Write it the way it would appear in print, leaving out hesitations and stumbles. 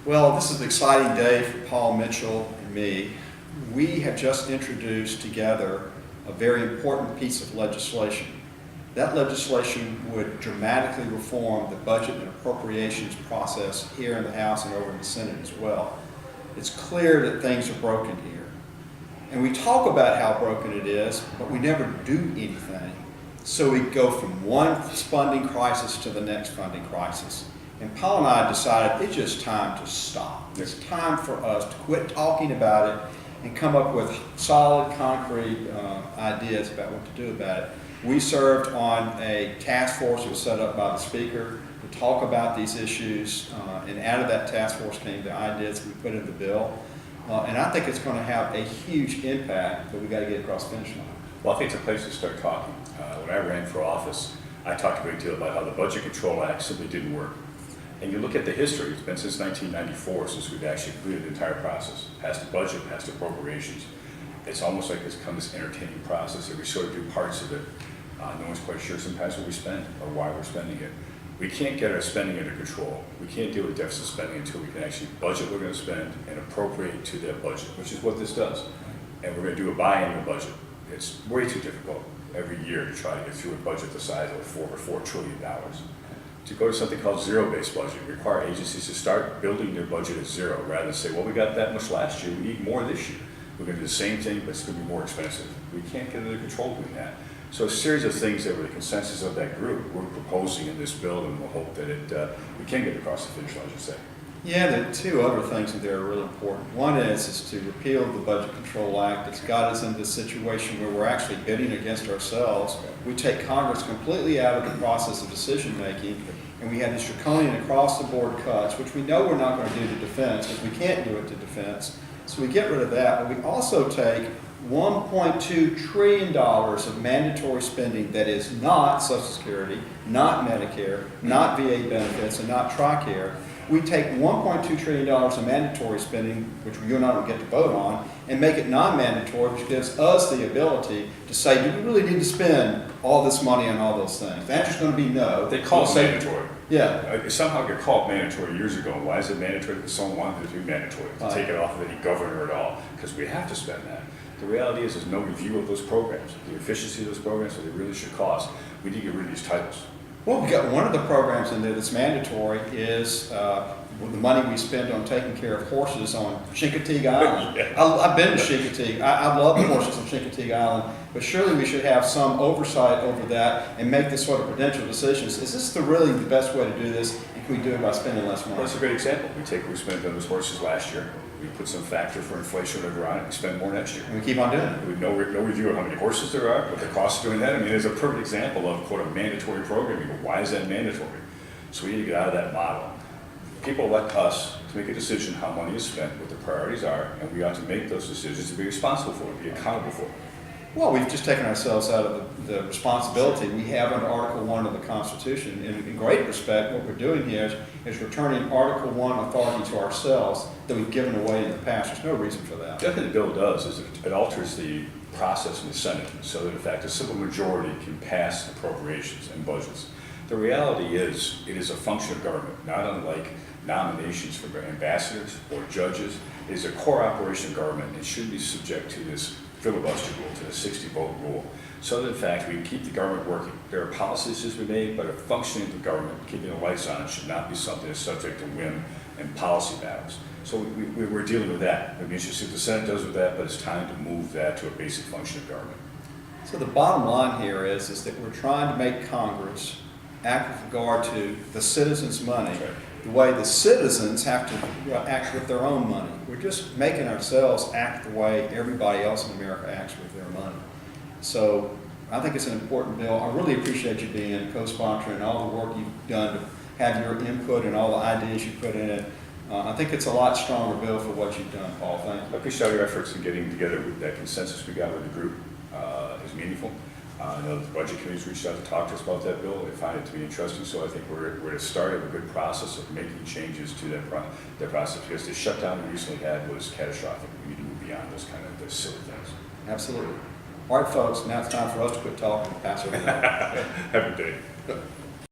Well, this is an exciting day for Paul Mitchell and me. We have just introduced together a very important piece of legislation. That legislation would dramatically reform the budget and appropriations process here in the House and over in the Senate as well. It's clear that things are broken here. And we talk about how broken it is, but we never do anything. So we go from one funding crisis to the next funding crisis. And Paul and I decided it's just time to stop. It's time for us to quit talking about it and come up with solid, concrete ideas about what to do about it. We served on a task force that was set up by the Speaker to talk about these issues, and out of that task force came the ideas we put in the bill. And I think it's going to have a huge impact, but we've got to get across the finish line. Well, I think it's a place to start talking. When I ran for office, I talked a great deal about how the Budget Control Act simply didn't work. And you look at the history, it's been since 1994 since we've actually completed the entire process. Passed the budget, passed appropriations. It's almost like it's become this entertaining process that we sort of do parts of it. No one's quite sure sometimes what we spend or why we're spending it. We can't get our spending under control. We can't deal with deficit spending until we can actually budget what we're going to spend and appropriate to that budget, which is what this does. And we're going to do a biannual budget. It's way too difficult every year to try to get through a budget the size of $4 trillion. To go to something called zero-based budget, require agencies to start building their budget at zero rather than say, well, we got that much last year, we need more this year. We're going to do the same thing, but it's going to be more expensive. We can't get under control doing that. So a series of things that were the consensus of that group we're proposing in this bill, and we'll hope that we can get across the finish line, I should say. Yeah, there are two other things that are really important. One is to repeal the Budget Control Act. It's got us into this situation where we're actually bidding against ourselves. We take Congress completely out of the process of decision making, and we have these draconian across-the-board cuts, which we know we're not going to do to defense, because we can't do it to defense. So we get rid of that, but we also take $1.2 trillion of mandatory spending that is not Social Security, not Medicare, not VA benefits, and not TRICARE. We take $1.2 trillion of mandatory spending, which you and I don't get to vote on, and make it non-mandatory, which gives us the ability to say, do we really need to spend all this money on all those things? The answer's going to be no. They call it mandatory. Yeah. It somehow got called mandatory years ago. Why is it mandatory? Because someone wanted it to be mandatory, to take it off of any governor at all, because we have to spend that. The reality is there's no review of those programs, the efficiency of those programs, what they really should cost. We need to get rid of these titles. Well, we've got one of the programs in there that's mandatory is the money we spend on taking care of horses on Chincoteague Island. Yeah. I've been to Chincoteague. I love the horses on Chincoteague Island, but surely we should have some oversight over that and make this sort of prudential decisions. Is this really the best way to do this, and can we do it by spending less money? Well, that's a great example. We spent on those horses last year. We put some factor for inflation over on it. We spend more next year. And we keep on doing it. With no review of how many horses there are, what the cost of doing that. I mean, there's a perfect example of, quote, a mandatory program. You go, why is that mandatory? So we need to get out of that model. People elect us to make a decision how money is spent, what the priorities are, and we ought to make those decisions and be responsible for it, be accountable for it. Well, we've just taken ourselves out of the responsibility we have under Article 1 of the Constitution. In great respect, what we're doing here is returning Article 1 authority to ourselves that we've given away in the past. There's no reason for that. The other thing the bill does is it alters the process in the Senate so that, in fact, a simple majority can pass appropriations and budgets. The reality is it is a function of government, not unlike nominations for ambassadors or judges. It is a core operation of government and should be subject to this filibuster rule, to the 60-vote rule, so that in fact we can keep the government working. There are policies to be made, but a functioning of the government, keeping the lights on, should not be something that's subject to whim and policy battles. So we're dealing with that. It'll be interesting what the Senate does with that, but it's time to move that to a basic function of government. So the bottom line here is that we're trying to make Congress act with regard to the citizens' money the way the citizens have to act with their own money. We're just making ourselves act the way everybody else in America acts with their money. So I think it's an important bill. I really appreciate you being co-sponsor and all the work you've done to have your input and all the ideas you put in it. I think it's a lot stronger bill for what you've done, Paul. Thank you. I appreciate your efforts in getting together with that consensus we got with the group. Is meaningful. I know the budget committee's reached out to talk to us about that bill. They find it to be interesting, so I think we're at the start of a good process of making changes to that process, because the shutdown we recently had was catastrophic. We need to move beyond those kind of those silly things. Absolutely. All right, folks, now it's time for us to quit talking and pass over that. Have a good day.